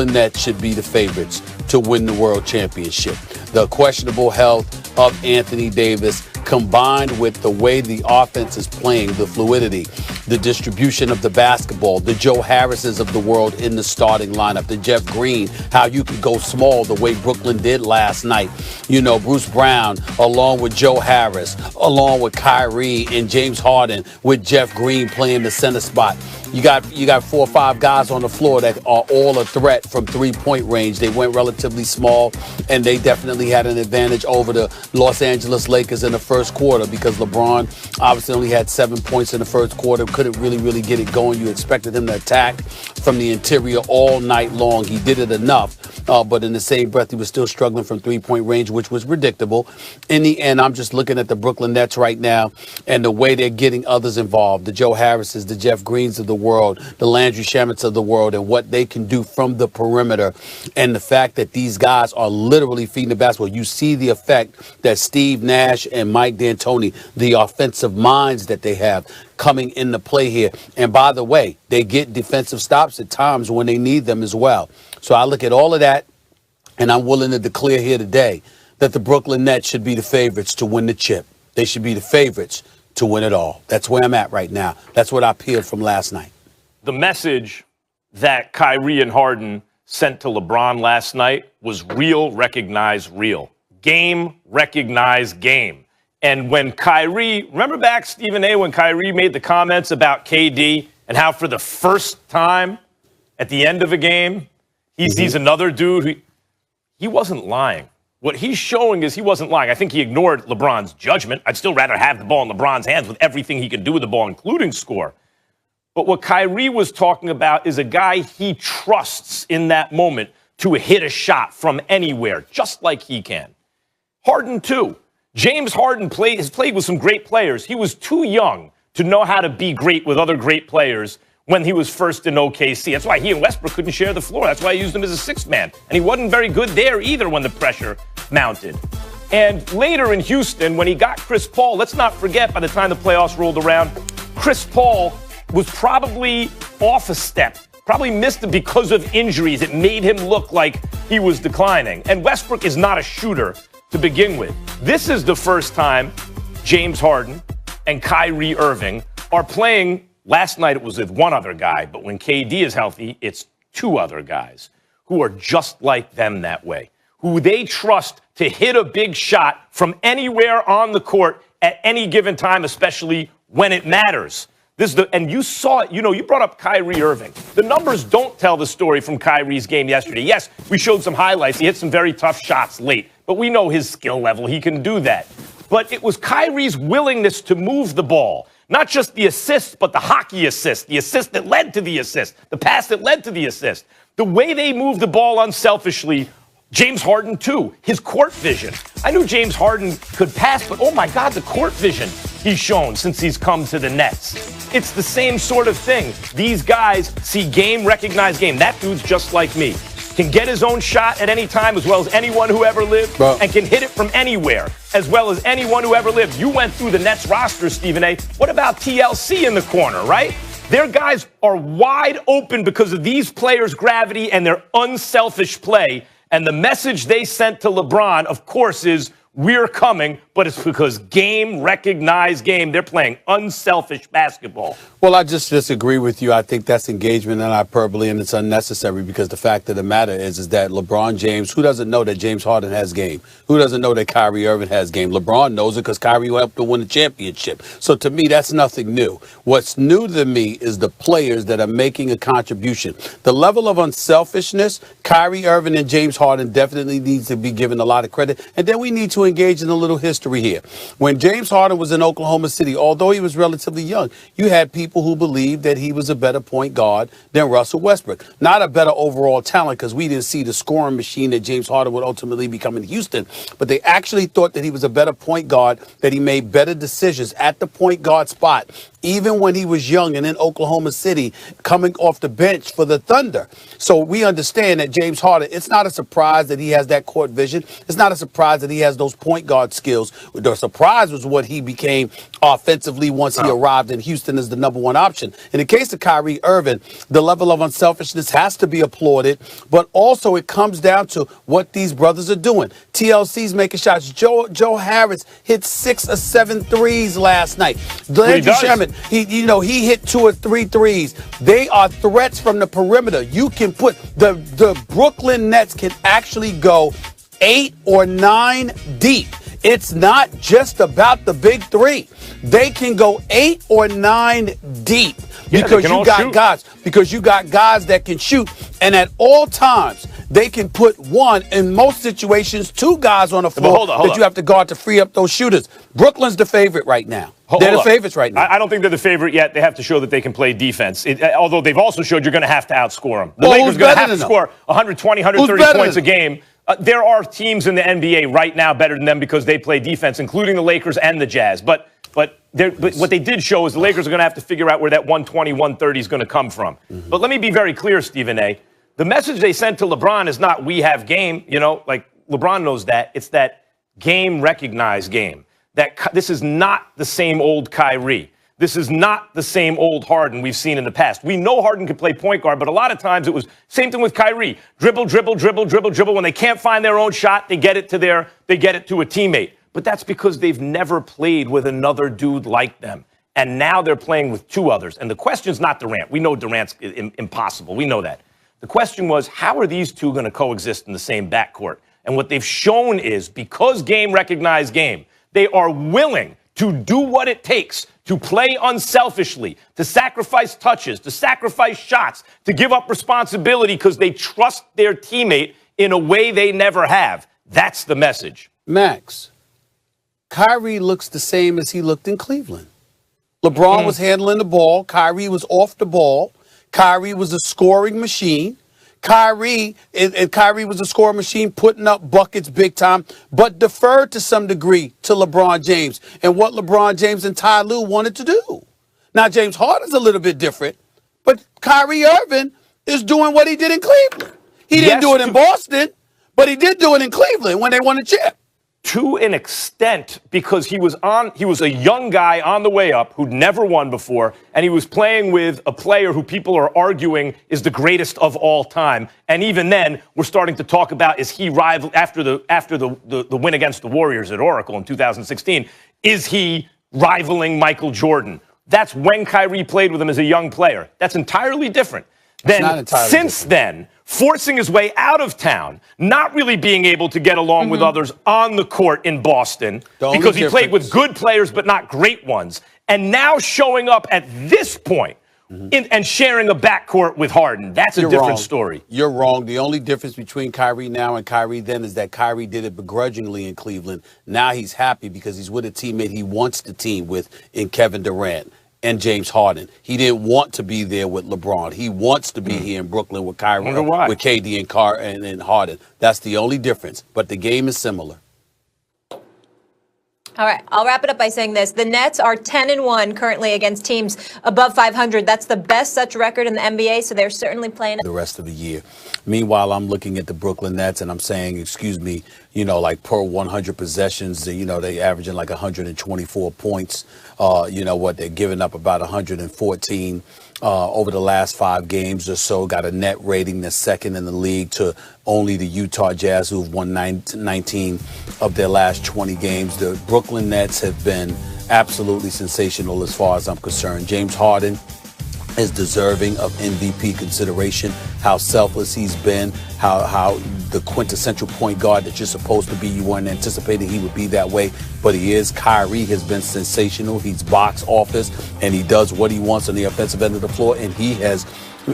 Nets should be the favorites to win the world championship. The questionable health of Anthony Davis, combined with the way the offense is playing, the fluidity, the distribution of the basketball, the Joe Harrises of the world in the starting lineup, the Jeff Green, how you could go small the way Brooklyn did last night. You know, Bruce Brown, along with Joe Harris, along with Kyrie and James Harden, with Jeff Green playing the center spot. You got 4 or 5 guys on the floor that are all a threat from three-point range. They went relatively small, and they definitely had an advantage over the Los Angeles Lakers in the first quarter because LeBron obviously only had 7 points in the first quarter, couldn't really get it going. You expected him to attack from the interior all night long. He did it enough, but in the same breath, he was still struggling from three-point range, which was predictable. In the end, I'm just looking at the Brooklyn Nets right now and the way they're getting others involved, the Joe Harrises, the Jeff Greens of the world, the Landry Shamits of the world, and what they can do from the perimeter, and the fact that these guys are literally feeding the basketball. You see the effect that Steve Nash and Mike D'Antoni, the offensive minds that they have, coming into play here. And by the way, they get defensive stops at times when they need them as well. So I look at all of that, and I'm willing to declare here today that the Brooklyn Nets should be the favorites to win the chip. They should be the favorites to win it all. That's where I'm at right now. That's what I peeled from last night. The message that Kyrie and Harden sent to LeBron last night was real, recognize real. Game, recognize game. And when Kyrie, remember back, Stephen A., when Kyrie made the comments about KD and how for the first time at the end of a game, he sees another dude who, he wasn't lying. What he's showing is he wasn't lying. I think he ignored LeBron's judgment. I'd still rather have the ball in LeBron's hands with everything he can do with the ball, including score. But what Kyrie was talking about is a guy he trusts in that moment to hit a shot from anywhere, just like he can. Harden, too. James Harden has played with some great players. He was too young to know how to be great with other great players when he was first in OKC. That's why he and Westbrook couldn't share the floor. That's why he used him as a sixth man. And he wasn't very good there either when the pressure mounted. And later in Houston, when he got Chris Paul, let's not forget, by the time the playoffs rolled around, Chris Paul was probably off a step, probably missed it because of injuries. It made him look like he was declining. And Westbrook is not a shooter to begin with. This is the first time James Harden and Kyrie Irving are playing. Last night it was with one other guy, but when KD is healthy, it's 2 other guys who are just like them that way, who they trust to hit a big shot from anywhere on the court at any given time, especially when it matters. And you saw it, you brought up Kyrie Irving. The numbers don't tell the story from Kyrie's game yesterday. Yes, we showed some highlights. He hit some very tough shots late, but we know his skill level. He can do that. But it was Kyrie's willingness to move the ball. Not just the assist, but the hockey assist, the assist that led to the assist, the pass that led to the assist. The way they moved the ball unselfishly, James Harden, too, his court vision. I knew James Harden could pass, but oh my God, the court vision he's shown since he's come to the Nets. It's the same sort of thing. These guys see game, recognize game. That dude's just like me. Can get his own shot at any time as well as anyone who ever lived, and can hit it from anywhere as well as anyone who ever lived. You went through the Nets roster, Stephen A. What about TLC in the corner, right? Their guys are wide open because of these players' gravity and their unselfish play. And the message they sent to LeBron, of course, is we're coming, but it's because game, recognize game. They're playing unselfish basketball. Well, I just disagree with you. I think that's engagement and hyperbole, and it's unnecessary because the fact of the matter is that LeBron James, who doesn't know that James Harden has game? Who doesn't know that Kyrie Irving has game? LeBron knows it because Kyrie helped to win the championship. So to me, that's nothing new. What's new to me is the players that are making a contribution. The level of unselfishness, Kyrie Irving and James Harden definitely needs to be given a lot of credit. And then we need to engage in a little history here. When James Harden was in Oklahoma City, although he was relatively young, you had people who believed that he was a better point guard than Russell Westbrook. Not a better overall talent because we didn't see the scoring machine that James Harden would ultimately become in Houston, but they actually thought that he was a better point guard, that he made better decisions at the point guard spot, even when he was young and in Oklahoma City, coming off the bench for the Thunder. So we understand that James Harden, it's not a surprise that he has that court vision. It's not a surprise that he has those point guard skills. The surprise was what he became offensively once he arrived in Houston as the number one option. In the case of Kyrie Irving, the level of unselfishness has to be applauded, but also it comes down to what these brothers are doing. TLC's making shots. Joe Harris hit 6 or 7 threes last night. Landry Shamet, he hit 2 or 3 threes. They are threats from the perimeter. You can put the Brooklyn Nets can actually go 8 or 9 deep. It's not just about the big three. They can go 8 or 9 deep because you got guys that can shoot, and at all times they can put one, in most situations, 2 guys on the floor that you have to guard to free up those shooters. Brooklyn's the favorite right now. They're the favorites right now. I don't think they're the favorite yet. They have to show that they can play defense. Although they've also showed you're going to have to outscore them. The Lakers are going to have to score 120, 130 points a game. There are teams in the NBA right now better than them because they play defense, including the Lakers and the Jazz. But what they did show is the Lakers are going to have to figure out where that 120, 130 is going to come from. Mm-hmm. But let me be very clear, Stephen A. The message they sent to LeBron is not we have game. Like LeBron knows that. It's that game recognized game. This is not the same old Kyrie. This is not the same old Harden we've seen in the past. We know Harden can play point guard, but a lot of times it was same thing with Kyrie. Dribble. When they can't find their own shot, they get it to a teammate. But that's because they've never played with another dude like them. And now they're playing with 2 others. And the question's not Durant. We know Durant's impossible. We know that. The question was, how are these 2 going to coexist in the same backcourt? And what they've shown is, because game recognized game, they are willing to do what it takes to play unselfishly, to sacrifice touches, to sacrifice shots, to give up responsibility because they trust their teammate in a way they never have. That's the message. Max, Kyrie looks the same as he looked in Cleveland. LeBron was handling the ball. Kyrie was off the ball. Kyrie was a scoring machine. Kyrie was a scoring machine, putting up buckets big time, but deferred to some degree to LeBron James and what LeBron James and Ty Lue wanted to do. Now, James Harden's a little bit different, but Kyrie Irving is doing what he did in Cleveland. He didn't do it in Boston, but he did do it in Cleveland when they won a chip. To an extent, because he was a young guy on the way up who'd never won before, and he was playing with a player who people are arguing is the greatest of all time. And even then, we're starting to talk about, is he rival after the win against the Warriors at Oracle in 2016? Is he rivaling Michael Jordan? That's when Kyrie played with him as a young player. That's entirely different. Then, forcing his way out of town, not really being able to get along with others on the court in Boston because he played with good players but not great ones, and now showing up at this point and sharing a backcourt with Harden. That's a different story. You're wrong. The only difference between Kyrie now and Kyrie then is that Kyrie did it begrudgingly in Cleveland. Now he's happy because he's with a teammate he wants to team with in Kevin Durant and James Harden. He didn't want to be there with LeBron. He wants to be here in Brooklyn with Kyrie, with KD and Harden. That's the only difference. But the game is similar. All right, I'll wrap it up by saying this. The Nets are 10-1 currently against teams above 500. That's the best such record in the NBA, so they're certainly playing the rest of the year. Meanwhile, I'm looking at the Brooklyn Nets and I'm saying, excuse me, like per 100 possessions, they averaging like 124 points. They're giving up about 114 over the last 5 games or so. Got a net rating that's second in the league to only the Utah Jazz, who've won 19 of their last 20 games. The Brooklyn Nets have been absolutely sensational as far as I'm concerned. James Harden is deserving of MVP consideration. How selfless he's been, how the quintessential point guard that you're supposed to be. You weren't anticipating he would be that way, but he is. Kyrie has been sensational. He's box office, and he does what he wants on the offensive end of the floor, and he has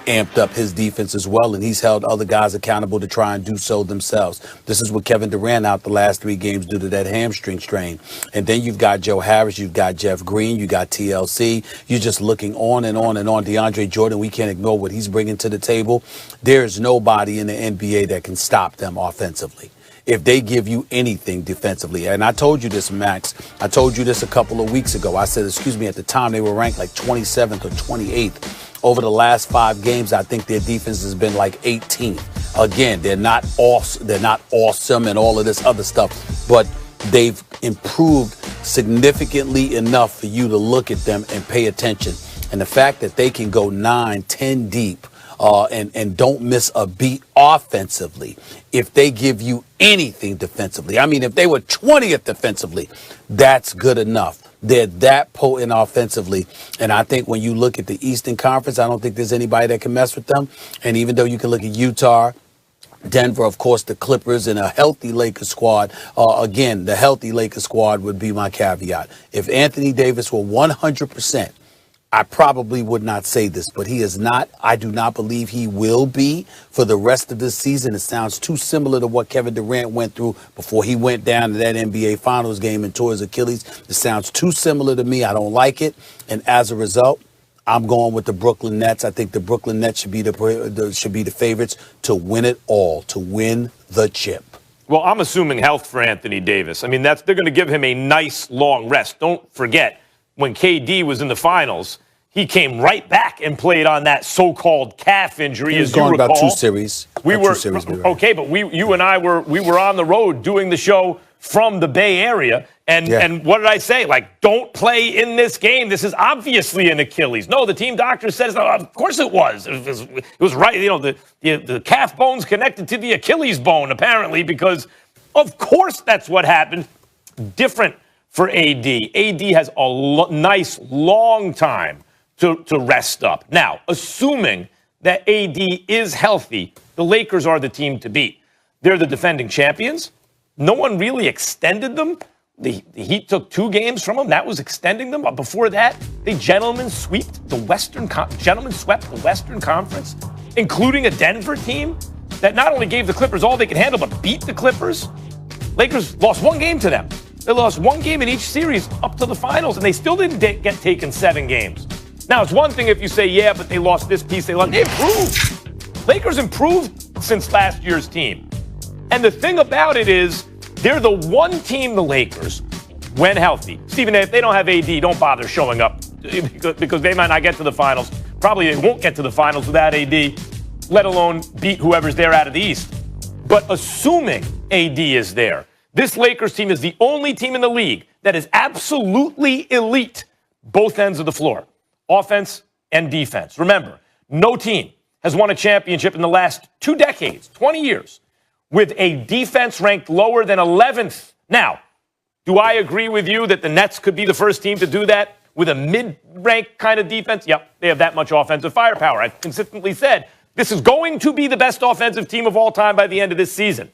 amped up his defense as well, and he's held other guys accountable to try and do so themselves. This is with Kevin Durant out the last 3 games due to that hamstring strain. And then you've got Joe Harris, you've got Jeff Green, you got TLC. You're just looking on and on and on. DeAndre Jordan, we can't ignore what he's bringing to the table. There's nobody in the NBA that can stop them offensively. if they give you anything defensively. And I told you this, Max. I told you this a couple of weeks ago. I said, at the time they were ranked like 27th or 28th. Over the last 5 games, I think their defense has been like 18th. Again, they're not awesome and all of this other stuff, but they've improved significantly enough for you to look at them and pay attention. And the fact that they can go 9, 10 deep and don't miss a beat offensively, if they give you anything defensively, I mean, if they were 20th defensively, that's good enough. They're that potent offensively. And I think when you look at the Eastern Conference, I don't think there's anybody that can mess with them. And even though you can look at Utah, Denver, of course, the Clippers, and a healthy Lakers squad. Again, the healthy Lakers squad would be my caveat. If Anthony Davis were 100%, I probably would not say this, but he is not. I do not believe he will be for the rest of this season. It sounds too similar to what Kevin Durant went through before he went down to that NBA Finals game and tore his Achilles. It sounds too similar to me. I don't like it. And as a result, I'm going with the Brooklyn Nets. I think the Brooklyn Nets should be the favorites to win it all, to win the chip. Well, I'm assuming health for Anthony Davis. I mean, they're going to give him a nice long rest. Don't forget, when KD was in the finals, he came right back and played on that so-called calf injury. He was gone about 2 series. Okay, but you and I were on the road doing the show from the Bay Area, and what did I say? Like, don't play in this game. This is obviously an Achilles. No, the team doctor says, no, of course it was. It was right. You know, the calf bone's connected to the Achilles bone, apparently, because of course that's what happened. Different for AD. AD has a nice long time to rest up. Now, assuming that AD is healthy, the Lakers are the team to beat. They're the defending champions. No one really extended them. The Heat took 2 games from them. That was extending them. But before that, they gentlemen swept the Western Conference, including a Denver team that not only gave the Clippers all they could handle, but beat the Clippers. Lakers lost 1 game to them. They lost 1 game in each series up to the finals, and they still didn't get taken 7 games. Now, it's one thing if you say, yeah, but they lost this piece. They improved. Lakers improved since last year's team. And the thing about it is, they're the one team, the Lakers, when healthy. Stephen, if they don't have AD, don't bother showing up because they might not get to the finals. Probably they won't get to the finals without AD, let alone beat whoever's there out of the East. But assuming AD is there, this Lakers team is the only team in the league that is absolutely elite, both ends of the floor, offense and defense. Remember, no team has won a championship in the last 2 decades, 20 years, with a defense ranked lower than 11th. Now, do I agree with you that the Nets could be the first team to do that with a mid-ranked kind of defense? Yep, they have that much offensive firepower. I've consistently said this is going to be the best offensive team of all time by the end of this season.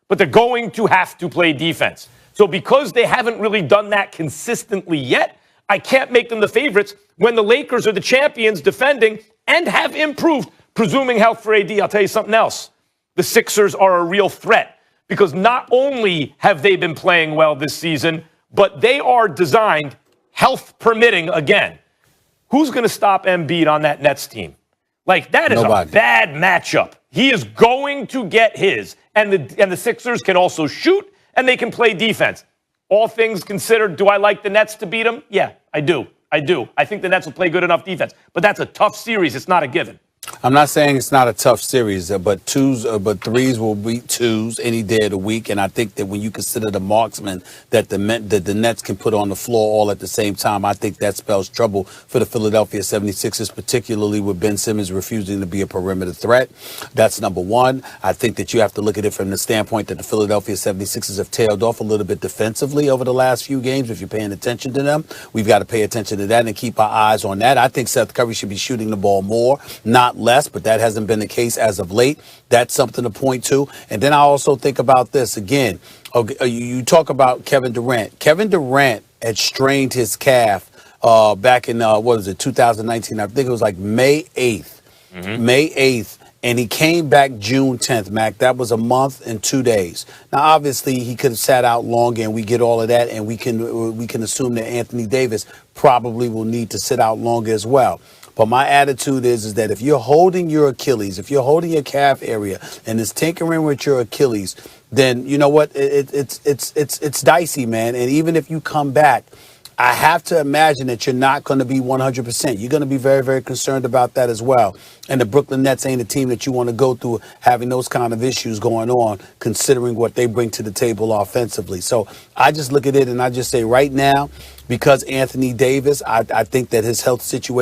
But they're going to have to play defense. So because they haven't really done that consistently yet, I can't make them the favorites when the Lakers are the champions defending and have improved, presuming health for AD. I'll tell you something else. The Sixers are a real threat because not only have they been playing well this season, but they are designed, health permitting again. Who's going to stop Embiid on that Nets team? Like, that is a bad matchup. He is going to get his. And the Sixers can also shoot, and they can play defense. All things considered, do I like the Nets to beat them? Yeah, I do. I think the Nets will play good enough defense. But that's a tough series. It's not a given. I'm not saying it's not a tough series, but threes will beat twos any day of the week. And I think that when you consider the marksmen that the Nets can put on the floor all at the same time, I think that spells trouble for the Philadelphia 76ers, particularly with Ben Simmons refusing to be a perimeter threat. That's number one. I think that you have to look at it from the standpoint that the Philadelphia 76ers have tailed off a little bit defensively over the last few games. If you're paying attention to them, we've got to pay attention to that and keep our eyes on that. I think Seth Curry should be shooting the ball more, not less, but that hasn't been the case as of late. That's something to point to. And then I also think about this again. You talk about Kevin Durant. Kevin Durant had strained his calf back in, 2019. I think it was like May 8th. Mm-hmm. May 8th. And he came back June 10th, Mac. That was a month and 2 days. Now, obviously, he could have sat out longer, and we get all of that, and we can assume that Anthony Davis probably will need to sit out longer as well. But my attitude is that if you're holding your Achilles, if you're holding your calf area and it's tinkering with your Achilles, then you know what? It's dicey, man. And even if you come back, I have to imagine that you're not going to be 100%. You're going to be very, very concerned about that as well. And the Brooklyn Nets ain't a team that you want to go through having those kind of issues going on, considering what they bring to the table offensively. So I just look at it and I just say right now, because Anthony Davis, I think that his health situation